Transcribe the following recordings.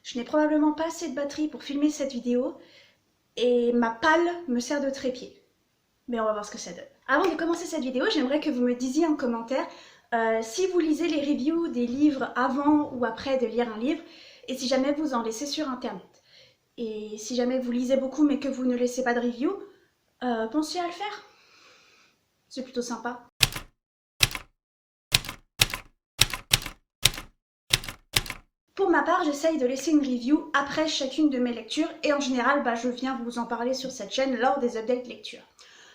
Je n'ai probablement pas assez de batterie pour filmer cette vidéo et ma palle me sert de trépied. Mais on va voir ce que ça donne. Avant de commencer cette vidéo, j'aimerais que vous me disiez en commentaire si vous lisez les reviews des livres avant ou après de lire un livre et si jamais vous en laissez sur internet. Et si jamais vous lisez beaucoup mais que vous ne laissez pas de review, pensez à le faire. C'est plutôt sympa. Pour ma part, j'essaye de laisser une review après chacune de mes lectures et en général, je viens vous en parler sur cette chaîne lors des updates lecture.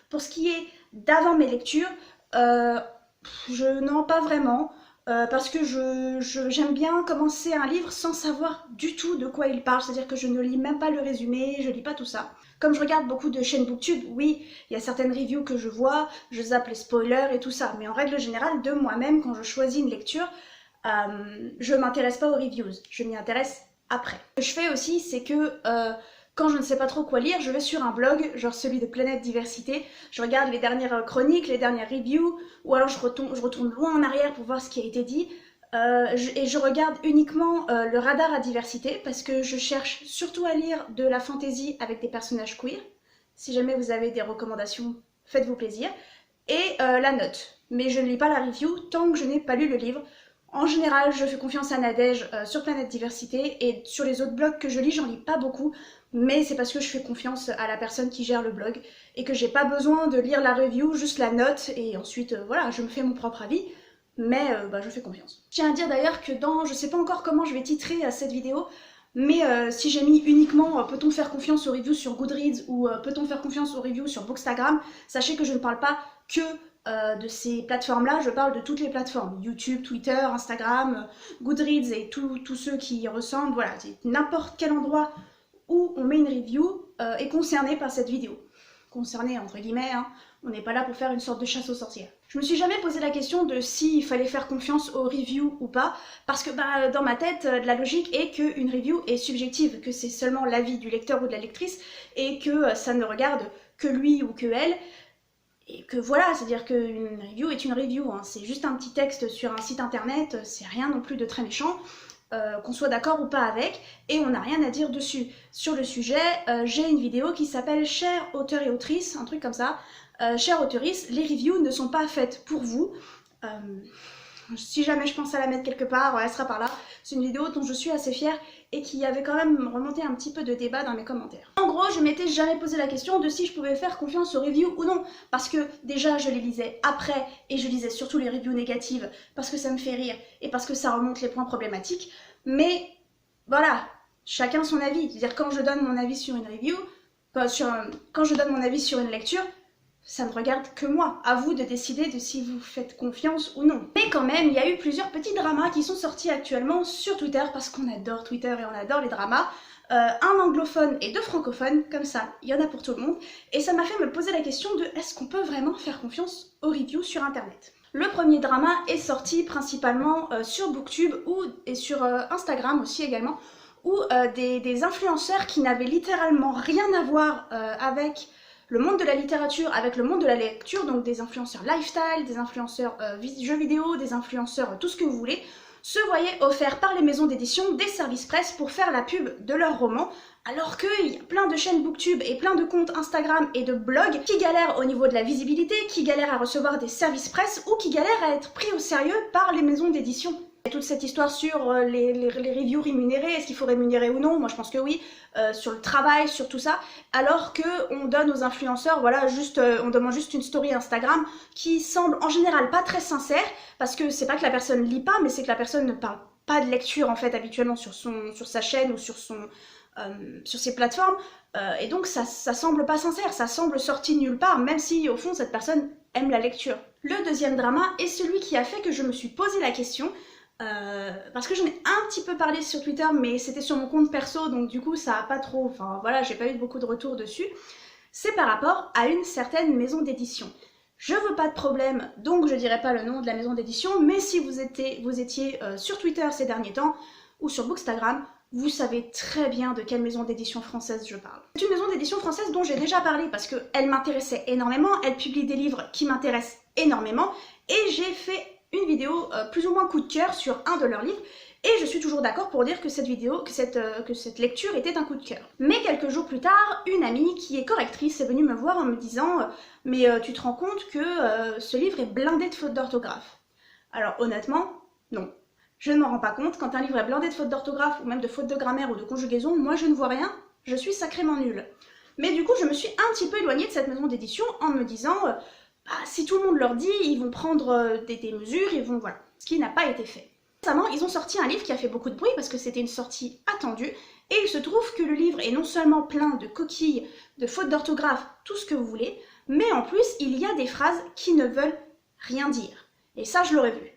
Pour ce qui est d'avant mes lectures, non, pas vraiment, parce que j'aime bien commencer un livre sans savoir du tout de quoi il parle, c'est-à-dire que je ne lis même pas le résumé, je lis pas tout ça. Comme je regarde beaucoup de chaînes booktube, oui, il y a certaines reviews que je vois, je zappe les spoilers et tout ça, mais en règle générale, de moi-même, quand je choisis une lecture, je m'intéresse pas aux reviews, je m'y intéresse après. Ce que je fais aussi, c'est que quand je ne sais pas trop quoi lire, je vais sur un blog, genre celui de Planète Diversité, je regarde les dernières chroniques, les dernières reviews, ou alors je retourne loin en arrière pour voir ce qui a été dit, et je regarde uniquement le radar à diversité, parce que je cherche surtout à lire de la fantasy avec des personnages queer. Si jamais vous avez des recommandations, faites-vous plaisir. Et la note. Mais je ne lis pas la review tant que je n'ai pas lu le livre. En général, je fais confiance à Nadège sur Planète Diversité et sur les autres blogs que je lis, j'en lis pas beaucoup, mais c'est parce que je fais confiance à la personne qui gère le blog et que j'ai pas besoin de lire la review, juste la note et ensuite voilà, je me fais mon propre avis, mais je fais confiance. Je tiens à dire d'ailleurs que je sais pas encore comment je vais titrer cette vidéo, mais si j'ai mis uniquement peut-on faire confiance aux reviews sur Goodreads ou peut-on faire confiance aux reviews sur Bookstagram, sachez que je ne parle pas que de ces plateformes-là, je parle de toutes les plateformes, YouTube, Twitter, Instagram, Goodreads et tous ceux qui y ressemblent, voilà, n'importe quel endroit où on met une review est concerné par cette vidéo. Concerné entre guillemets, hein. On n'est pas là pour faire une sorte de chasse aux sorcières. Je me suis jamais posé la question de s'il fallait faire confiance aux reviews ou pas, parce que dans ma tête, la logique est qu'une review est subjective, que c'est seulement l'avis du lecteur ou de la lectrice, et que ça ne regarde que lui ou que elle, et que voilà, c'est-à-dire qu'une review est une review, hein. C'est juste un petit texte sur un site internet, c'est rien non plus de très méchant, qu'on soit d'accord ou pas avec, et on n'a rien à dire dessus. Sur le sujet, j'ai une vidéo qui s'appelle « Chers auteurs et autrices », un truc comme ça. Chères autrices, les reviews ne sont pas faites pour vous. Si jamais je pense à la mettre quelque part, elle sera par là. C'est une vidéo dont je suis assez fière et qui avait quand même remonté un petit peu de débat dans mes commentaires. En gros, je m'étais jamais posé la question de si je pouvais faire confiance aux reviews ou non, parce que déjà je les lisais après et je lisais surtout les reviews négatives parce que ça me fait rire et parce que ça remonte les points problématiques, mais voilà, chacun son avis. C'est-à-dire quand je donne mon avis sur une review, quand je donne mon avis sur une lecture, ça ne regarde que moi. À vous de décider de si vous faites confiance ou non. Mais quand même, il y a eu plusieurs petits dramas qui sont sortis actuellement sur Twitter, parce qu'on adore Twitter et on adore les dramas. Un anglophone et deux francophones, comme ça, il y en a pour tout le monde. Et ça m'a fait me poser la question de est-ce qu'on peut vraiment faire confiance aux reviews sur internet? Le premier drama est sorti principalement sur Booktube et sur Instagram aussi également, où des influenceurs qui n'avaient littéralement rien à voir avec le monde de la littérature avec le monde de la lecture, donc des influenceurs lifestyle, des influenceurs jeux vidéo, des influenceurs tout ce que vous voulez, se voyaient offerts par les maisons d'édition des services presse pour faire la pub de leurs romans, alors qu'il y a plein de chaînes booktube et plein de comptes Instagram et de blogs qui galèrent au niveau de la visibilité, qui galèrent à recevoir des services presse ou qui galèrent à être pris au sérieux par les maisons d'édition. Et toute cette histoire sur les reviews rémunérées, est-ce qu'il faut rémunérer ou non? Moi je pense que oui, sur le travail, sur tout ça, alors qu'on donne aux influenceurs, voilà, on demande juste une story Instagram qui semble en général pas très sincère, parce que c'est pas que la personne lit pas, mais c'est que la personne ne parle pas de lecture en fait habituellement sur sa chaîne ou sur ses plateformes, et donc ça semble pas sincère, ça semble sorti nulle part, même si au fond cette personne aime la lecture. Le deuxième drama est celui qui a fait que je me suis posé la question, parce que j'en ai un petit peu parlé sur Twitter, mais c'était sur mon compte perso, donc du coup ça a pas trop, enfin voilà, j'ai pas eu beaucoup de retours dessus. C'est par rapport à une certaine maison d'édition. Je veux pas de problème, donc je dirai pas le nom de la maison d'édition, mais si vous étiez sur Twitter ces derniers temps, ou sur Bookstagram, vous savez très bien de quelle maison d'édition française je parle. C'est une maison d'édition française dont j'ai déjà parlé parce qu'elle m'intéressait énormément, elle publie des livres qui m'intéressent énormément, et j'ai fait une vidéo plus ou moins coup de cœur sur un de leurs livres, Et je suis toujours d'accord pour dire que cette lecture était un coup de cœur. Mais quelques jours plus tard, une amie qui est correctrice est venue me voir en me disant « Mais tu te rends compte que ce livre est blindé de fautes d'orthographe ?» Alors honnêtement, non. Je ne m'en rends pas compte. Quand un livre est blindé de fautes d'orthographe ou même de fautes de grammaire ou de conjugaison, moi je ne vois rien, je suis sacrément nulle. Mais du coup, je me suis un petit peu éloignée de cette maison d'édition en me disant bah, si tout le monde leur dit, ils vont prendre des mesures, ils vont... voilà. Ce qui n'a pas été fait. Récemment, ils ont sorti un livre qui a fait beaucoup de bruit parce que c'était une sortie attendue. Et il se trouve que le livre est non seulement plein de coquilles, de fautes d'orthographe, tout ce que vous voulez, mais en plus, il y a des phrases qui ne veulent rien dire. Et ça, je l'aurais vu.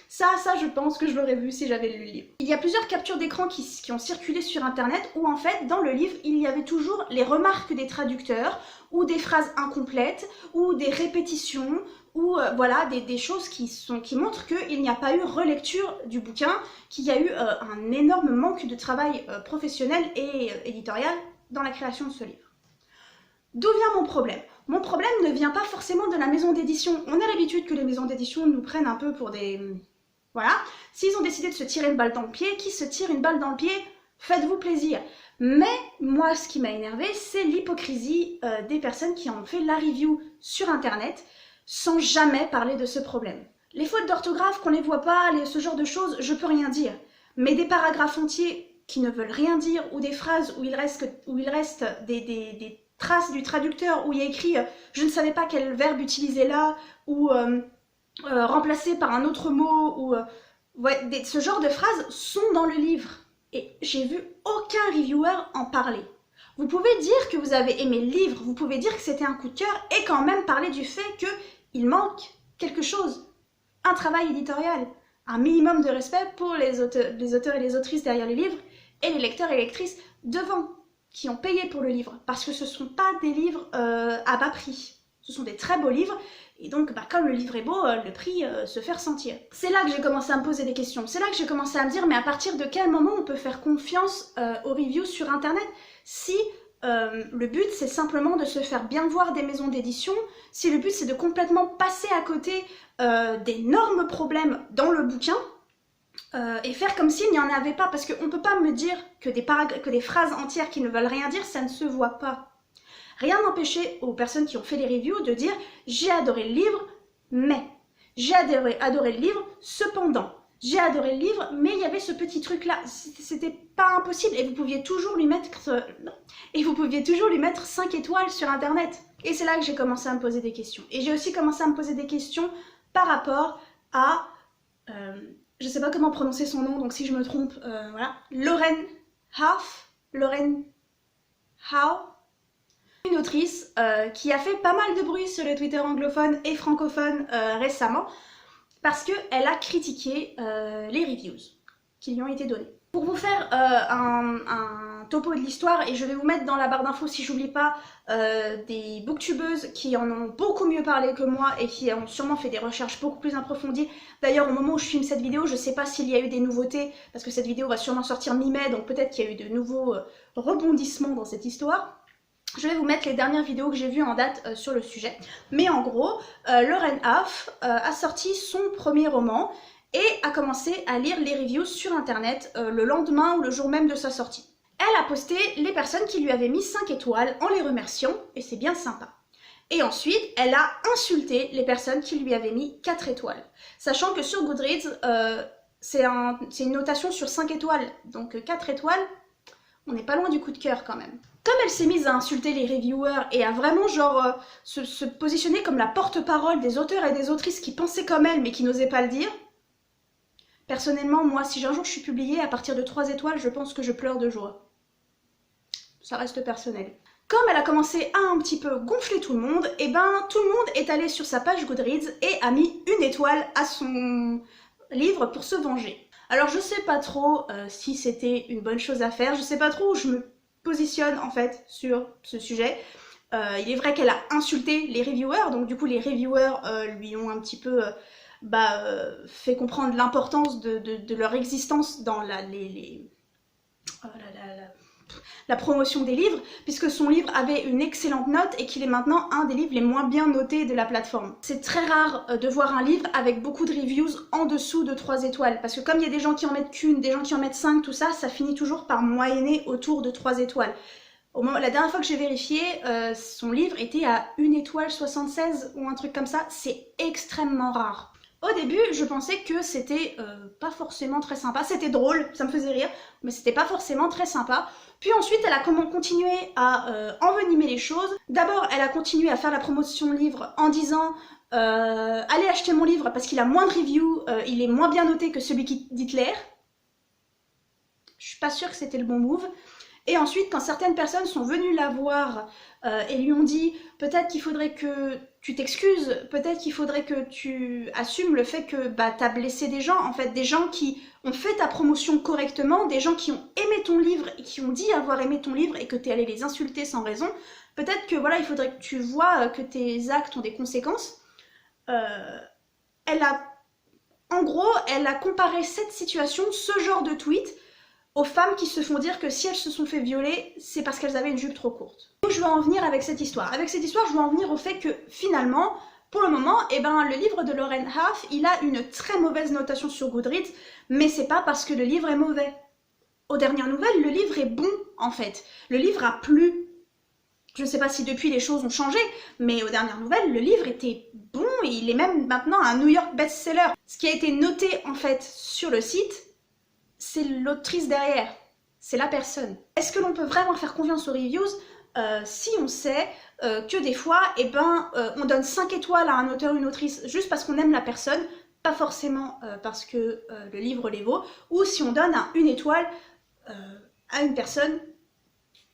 Ça, je pense que je l'aurais vu si j'avais lu le livre. Il y a plusieurs captures d'écran qui ont circulé sur internet où en fait, dans le livre, il y avait toujours les remarques des traducteurs, ou des phrases incomplètes, ou des répétitions, ou voilà, des choses qui montrent qu'il n'y a pas eu relecture du bouquin, qu'il y a eu un énorme manque de travail professionnel et éditorial dans la création de ce livre. D'où vient mon problème? Mon problème ne vient pas forcément de la maison d'édition. On a l'habitude que les maisons d'édition nous prennent un peu pour des... Voilà. S'ils ont décidé de se tirer une balle dans le pied, qui se tire une balle dans le pied, faites-vous plaisir. Mais moi, ce qui m'a énervé, c'est l'hypocrisie des personnes qui ont fait la review sur internet sans jamais parler de ce problème. Les fautes d'orthographe, qu'on les voit pas, ce genre de choses, je peux rien dire. Mais des paragraphes entiers qui ne veulent rien dire, ou des phrases où il reste des traces du traducteur où il y a écrit je ne savais pas quel verbe utiliser là, ou remplacé par un autre mot, ou ouais, ce genre de phrases sont dans le livre. Et j'ai vu aucun reviewer en parler. Vous pouvez dire que vous avez aimé le livre, vous pouvez dire que c'était un coup de cœur, et quand même parler du fait qu'il manque quelque chose. Un travail éditorial, un minimum de respect pour les auteurs et les autrices derrière les livres, et les lecteurs et lectrices devant, qui ont payé pour le livre, parce que ce ne sont pas des livres à bas prix. Ce sont des très beaux livres, et donc bah, comme le livre est beau, le prix se fait ressentir. C'est là que j'ai commencé à me poser des questions, c'est là que j'ai commencé à me dire mais à partir de quel moment on peut faire confiance aux reviews sur internet si le but c'est simplement de se faire bien voir des maisons d'édition, si le but c'est de complètement passer à côté d'énormes problèmes dans le bouquin, et faire comme s'il n'y en avait pas, parce qu'on ne peut pas me dire que des phrases entières qui ne veulent rien dire, ça ne se voit pas. Rien n'empêchait aux personnes qui ont fait les reviews de dire « j'ai adoré le livre, mais » j'ai adoré le livre, cependant. J'ai adoré le livre, mais il y avait ce petit truc-là. C'était pas impossible, et vous pouviez toujours lui mettre 5 étoiles sur internet. Et c'est là que j'ai commencé à me poser des questions. Et j'ai aussi commencé à me poser des questions par rapport à... je sais pas comment prononcer son nom, donc si je me trompe, voilà. Lauren Howe, une autrice qui a fait pas mal de bruit sur le Twitter anglophone et francophone récemment, parce qu'elle a critiqué les reviews qui lui ont été données. Pour vous faire un topo de l'histoire, et je vais vous mettre dans la barre d'infos si j'oublie pas, des booktubeuses qui en ont beaucoup mieux parlé que moi et qui ont sûrement fait des recherches beaucoup plus approfondies. D'ailleurs, au moment où je filme cette vidéo, je sais pas s'il y a eu des nouveautés, parce que cette vidéo va sûrement sortir mi-mai, donc peut-être qu'il y a eu de nouveaux rebondissements dans cette histoire. Je vais vous mettre les dernières vidéos que j'ai vues en date sur le sujet. Mais en gros, Lauren Howe a sorti son premier roman et a commencé à lire les reviews sur internet le lendemain ou le jour même de sa sortie. Elle a posté les personnes qui lui avaient mis 5 étoiles en les remerciant, et c'est bien sympa. Et ensuite, elle a insulté les personnes qui lui avaient mis 4 étoiles. Sachant que sur Goodreads, c'est une notation sur 5 étoiles, donc 4 étoiles, on n'est pas loin du coup de cœur quand même. Comme elle s'est mise à insulter les reviewers et à vraiment genre se positionner comme la porte-parole des auteurs et des autrices qui pensaient comme elle mais qui n'osaient pas le dire, personnellement, moi, si un jour je suis publiée à partir de 3 étoiles, je pense que je pleure de joie. Ça reste personnel. Comme elle a commencé à un petit peu gonfler tout le monde, et ben tout le monde est allé sur sa page Goodreads et a mis 1 étoile à son livre pour se venger. Alors je sais pas trop si c'était une bonne chose à faire, je sais pas trop où je me positionne en fait sur ce sujet. Il est vrai qu'elle a insulté les reviewers, donc du coup les reviewers lui ont un petit peu fait comprendre l'importance de leur existence dans la promotion des livres, puisque son livre avait une excellente note et qu'il est maintenant un des livres les moins bien notés de la plateforme. C'est très rare de voir un livre avec beaucoup de reviews en dessous de 3 étoiles, parce que comme il y a des gens qui en mettent qu'une, des gens qui en mettent 5, tout ça, ça finit toujours par moyenner autour de 3 étoiles. La dernière fois que j'ai vérifié, son livre était à 1 étoile 76 ou un truc comme ça, c'est extrêmement rare. Au début, je pensais que c'était pas forcément très sympa, c'était drôle, ça me faisait rire, mais c'était pas forcément très sympa. Puis ensuite, elle a continué à envenimer les choses. D'abord, elle a continué à faire la promotion de livre en disant allez acheter mon livre parce qu'il a moins de reviews, il est moins bien noté que celui d'Hitler. Je suis pas sûre que c'était le bon move. Et ensuite, quand certaines personnes sont venues la voir et lui ont dit peut-être qu'il faudrait que tu t'excuses, peut-être qu'il faudrait que tu assumes le fait que t'as blessé des gens, en fait, des gens qui ont fait ta promotion correctement, des gens qui ont aimé ton livre et qui ont dit avoir aimé ton livre et que t'es allé les insulter sans raison, peut-être que voilà, il faudrait que tu vois que tes actes ont des conséquences. En gros, elle a comparé cette situation, ce genre de tweet, aux femmes qui se font dire que si elles se sont fait violer, c'est parce qu'elles avaient une jupe trop courte. Où je veux en venir avec cette histoire? Avec cette histoire, je veux en venir au fait que finalement, pour le moment, le livre de Lauren Huff, il a une très mauvaise notation sur Goodreads, mais c'est pas parce que le livre est mauvais. Aux dernières nouvelles, le livre est bon, en fait. Le livre a plu. Je ne sais pas si depuis les choses ont changé, mais aux dernières nouvelles, le livre était bon et il est même maintenant un New York best-seller. Ce qui a été noté, en fait, sur le site, c'est l'autrice derrière, c'est la personne. Est-ce que l'on peut vraiment faire confiance aux reviews si on sait que des fois, on donne 5 étoiles à un auteur ou une autrice juste parce qu'on aime la personne, pas forcément parce que le livre les vaut, ou si on donne 1 étoile à une personne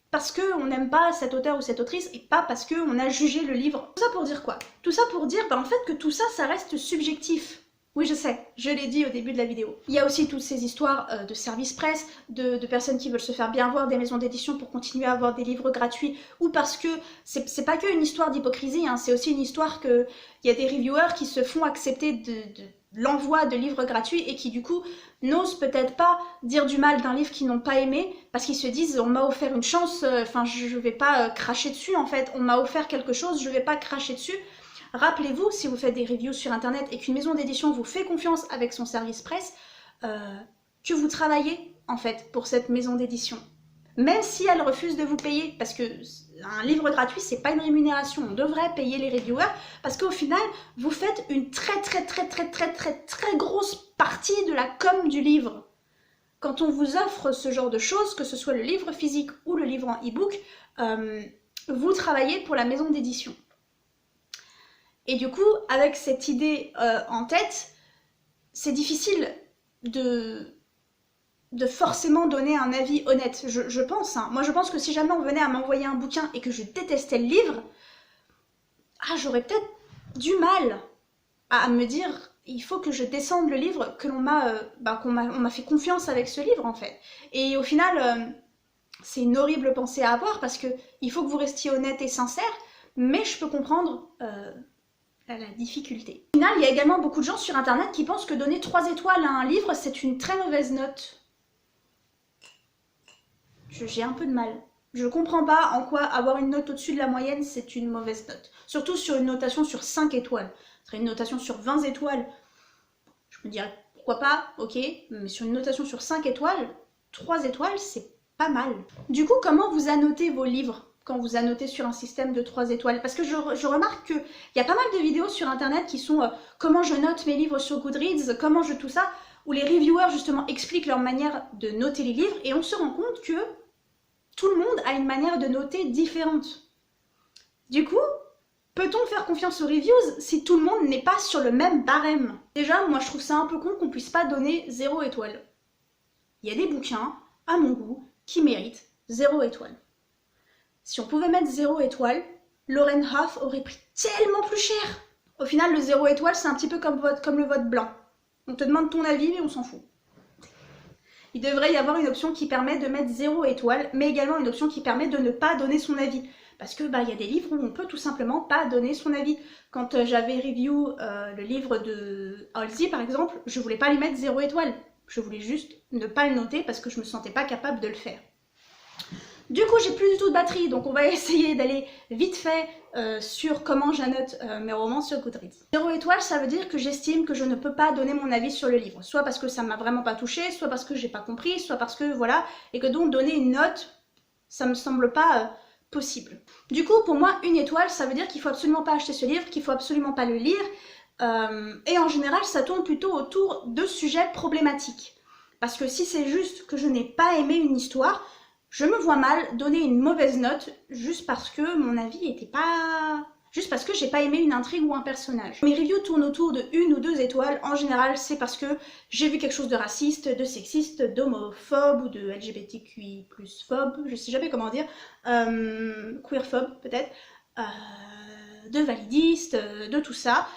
parce qu'on n'aime pas cet auteur ou cette autrice et pas parce qu'on a jugé le livre. Tout ça pour dire quoi? Tout ça pour dire en fait que tout ça, ça reste subjectif. Oui, je sais, je l'ai dit au début de la vidéo. Il y a aussi toutes ces histoires de service presse, de personnes qui veulent se faire bien voir, des maisons d'édition pour continuer à avoir des livres gratuits, ou parce que c'est pas que une histoire d'hypocrisie, hein, c'est aussi une histoire que il y a des reviewers qui se font accepter de l'envoi de livres gratuits et qui du coup n'osent peut-être pas dire du mal d'un livre qu'ils n'ont pas aimé parce qu'ils se disent on m'a offert une chance, je vais pas cracher dessus en fait, on m'a offert quelque chose, je vais pas cracher dessus. Rappelez-vous, si vous faites des reviews sur internet et qu'une maison d'édition vous fait confiance avec son service presse, que vous travaillez en fait pour cette maison d'édition. Même si elle refuse de vous payer, parce que un livre gratuit c'est pas une rémunération, on devrait payer les reviewers, parce qu'au final vous faites une très grosse partie de la com du livre. Quand on vous offre ce genre de choses, que ce soit le livre physique ou le livre en e-book, vous travaillez pour la maison d'édition. Et du coup, avec cette idée en tête, c'est difficile de forcément donner un avis honnête, je pense. Hein. Moi, je pense que si jamais on venait à m'envoyer un bouquin et que je détestais le livre, j'aurais peut-être du mal à me dire il faut que je descende le livre, que on m'a fait confiance avec ce livre, en fait. Et au final, c'est une horrible pensée à avoir parce que il faut que vous restiez honnête et sincère, mais je peux comprendre la difficulté. Au final, il y a également beaucoup de gens sur internet qui pensent que donner 3 étoiles à un livre, c'est une très mauvaise note. J'ai un peu de mal. Je comprends pas en quoi avoir une note au-dessus de la moyenne, c'est une mauvaise note. Surtout sur une notation sur 5 étoiles. Ce serait une notation sur 20 étoiles. Je me dirais, pourquoi pas, ok. Mais sur une notation sur 5 étoiles, 3 étoiles, c'est pas mal. Du coup, comment vous annotez vos livres quand vous annotez sur un système de 3 étoiles? Parce que je remarque qu'il y a pas mal de vidéos sur internet qui sont comment je note mes livres sur Goodreads, comment je tout ça, où les reviewers justement expliquent leur manière de noter les livres et on se rend compte que tout le monde a une manière de noter différente. Du coup, peut-on faire confiance aux reviews si tout le monde n'est pas sur le même barème? Déjà, moi je trouve ça un peu con qu'on puisse pas donner 0 étoile. Il y a des bouquins, à mon goût, qui méritent 0 étoile. Si on pouvait mettre 0 étoile, Lauren Huff aurait pris tellement plus cher. Au final, le 0 étoile, c'est un petit peu comme le vote blanc. On te demande ton avis, mais on s'en fout. Il devrait y avoir une option qui permet de mettre 0 étoile, mais également une option qui permet de ne pas donner son avis. Parce que y a des livres où on peut tout simplement pas donner son avis. Quand j'avais review le livre de Halsey, par exemple, je voulais pas lui mettre 0 étoile. Je voulais juste ne pas le noter parce que je me sentais pas capable de le faire. Du coup, j'ai plus du tout de batterie, donc on va essayer d'aller vite fait sur comment j'annote mes romans sur Goodreads. 0 étoile, ça veut dire que j'estime que je ne peux pas donner mon avis sur le livre. Soit parce que ça m'a vraiment pas touché, soit parce que j'ai pas compris, soit parce que voilà, et que donc donner une note, ça me semble pas possible. Du coup, pour moi, 1 étoile, ça veut dire qu'il faut absolument pas acheter ce livre, qu'il faut absolument pas le lire, et en général, ça tourne plutôt autour de sujets problématiques. Parce que si c'est juste que je n'ai pas aimé une histoire, je me vois mal donner une mauvaise note juste parce que mon avis était pas... juste parce que j'ai pas aimé une intrigue ou un personnage. Mes reviews tournent autour de 1 ou 2 étoiles. En général, c'est parce que j'ai vu quelque chose de raciste, de sexiste, d'homophobe ou de LGBTQI+, phobe, je sais jamais comment dire, queerphobe peut-être, de validiste, de tout ça.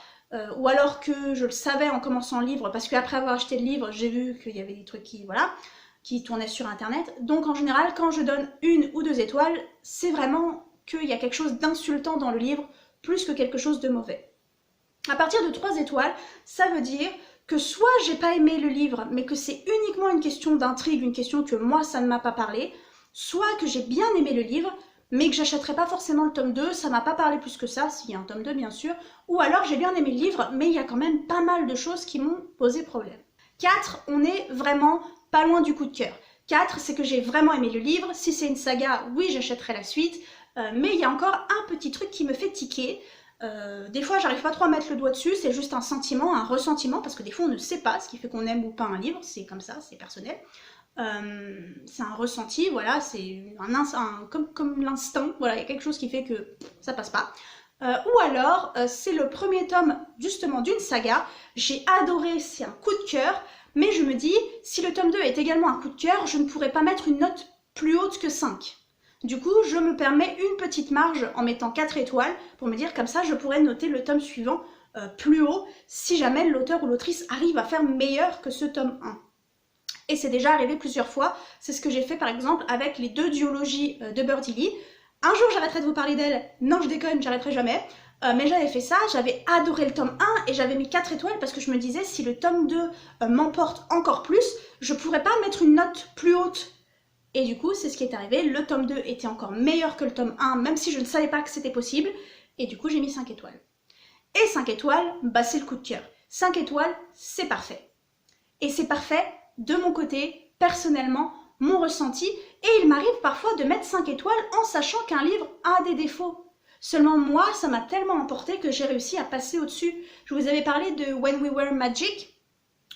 Ou alors que je le savais en commençant le livre, parce qu'après avoir acheté le livre, j'ai vu qu'il y avait des trucs qui, voilà, qui tournaient sur internet. Donc en général, quand je donne 1 ou 2 étoiles, c'est vraiment qu'il y a quelque chose d'insultant dans le livre, plus que quelque chose de mauvais. À partir de 3 étoiles, ça veut dire que soit j'ai pas aimé le livre, mais que c'est uniquement une question d'intrigue, une question que moi ça ne m'a pas parlé, soit que j'ai bien aimé le livre, mais que j'achèterai pas forcément le tome 2, ça m'a pas parlé plus que ça, s'il y a un tome 2 bien sûr, ou alors j'ai bien aimé le livre, mais il y a quand même pas mal de choses qui m'ont posé problème. 4, on est vraiment pas loin du coup de cœur. 4, c'est que j'ai vraiment aimé le livre, si c'est une saga, oui j'achèterai la suite, mais il y a encore un petit truc qui me fait tiquer. Des fois j'arrive pas trop à mettre le doigt dessus, c'est juste un sentiment, un ressentiment, parce que des fois on ne sait pas ce qui fait qu'on aime ou pas un livre, c'est comme ça, c'est personnel. C'est un ressenti, voilà, c'est comme l'instinct, voilà, il y a quelque chose qui fait que ça passe pas. Ou alors, c'est le premier tome justement d'une saga, j'ai adoré, c'est un coup de cœur, mais je me dis, si le tome 2 est également un coup de cœur, je ne pourrais pas mettre une note plus haute que 5. Du coup, je me permets une petite marge en mettant 4 étoiles, pour me dire comme ça, je pourrais noter le tome suivant plus haut, si jamais l'auteur ou l'autrice arrive à faire meilleur que ce tome 1. Et c'est déjà arrivé plusieurs fois, c'est ce que j'ai fait par exemple avec les 2 duologies de Birdie Lee. Un jour j'arrêterai de vous parler d'elle, non je déconne, j'arrêterai jamais, mais j'avais fait ça, j'avais adoré le tome 1 et j'avais mis 4 étoiles parce que je me disais si le tome 2 m'emporte encore plus, je pourrais pas mettre une note plus haute. Et du coup c'est ce qui est arrivé, le tome 2 était encore meilleur que le tome 1, même si je ne savais pas que c'était possible, et du coup j'ai mis 5 étoiles. Et 5 étoiles, bah c'est le coup de cœur. 5 étoiles, c'est parfait. Et c'est parfait de mon côté, personnellement, mon ressenti, et il m'arrive parfois de mettre 5 étoiles en sachant qu'un livre a des défauts. Seulement moi, ça m'a tellement emporté que j'ai réussi à passer au-dessus. Je vous avais parlé de When We Were Magic,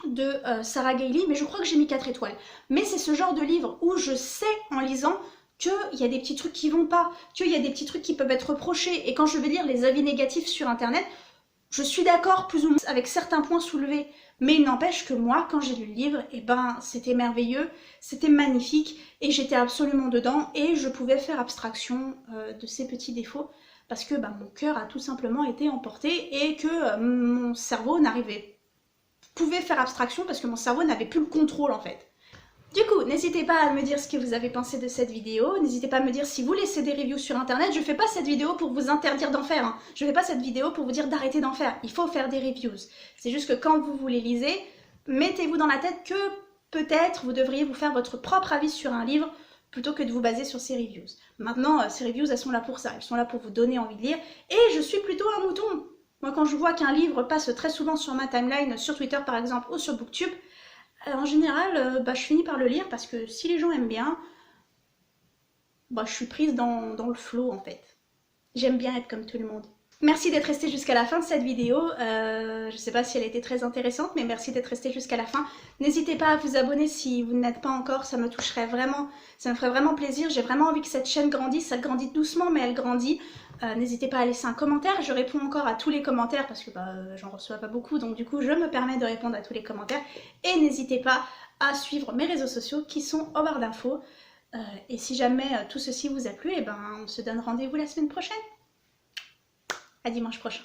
de Sarah Gailey, mais je crois que j'ai mis 4 étoiles. Mais c'est ce genre de livre où je sais en lisant qu'il y a des petits trucs qui vont pas, qu'il y a des petits trucs qui peuvent être reprochés, et quand je vais lire les avis négatifs sur internet, je suis d'accord plus ou moins avec certains points soulevés, mais il n'empêche que moi, quand j'ai lu le livre, eh ben, c'était merveilleux, c'était magnifique, et j'étais absolument dedans, et je pouvais faire abstraction de ces petits défauts, parce que mon cœur a tout simplement été emporté, et que mon cerveau pouvait faire abstraction, parce que mon cerveau n'avait plus le contrôle en fait. Du coup, n'hésitez pas à me dire ce que vous avez pensé de cette vidéo, n'hésitez pas à me dire si vous laissez des reviews sur internet, je fais pas cette vidéo pour vous interdire d'en faire, hein. Je fais pas cette vidéo pour vous dire d'arrêter d'en faire, il faut faire des reviews. C'est juste que quand vous les lisez, mettez-vous dans la tête que peut-être vous devriez vous faire votre propre avis sur un livre plutôt que de vous baser sur ces reviews. Maintenant, ces reviews, elles sont là pour ça, elles sont là pour vous donner envie de lire, et je suis plutôt un mouton. Moi, quand je vois qu'un livre passe très souvent sur ma timeline, sur Twitter par exemple, ou sur Booktube, en général, je finis par le lire parce que si les gens aiment bien, je suis prise dans le flow en fait. J'aime bien être comme tout le monde. Merci d'être resté jusqu'à la fin de cette vidéo. Je sais pas si elle a été très intéressante, mais merci d'être resté jusqu'à la fin. N'hésitez pas à vous abonner si vous n'êtes pas encore, ça me toucherait vraiment, ça me ferait vraiment plaisir. J'ai vraiment envie que cette chaîne grandisse, ça grandit doucement mais elle grandit. N'hésitez pas à laisser un commentaire, je réponds encore à tous les commentaires parce que j'en reçois pas beaucoup, donc du coup je me permets de répondre à tous les commentaires. Et n'hésitez pas à suivre mes réseaux sociaux qui sont en barre d'infos. Et si jamais tout ceci vous a plu, on se donne rendez-vous la semaine prochaine. À dimanche prochain.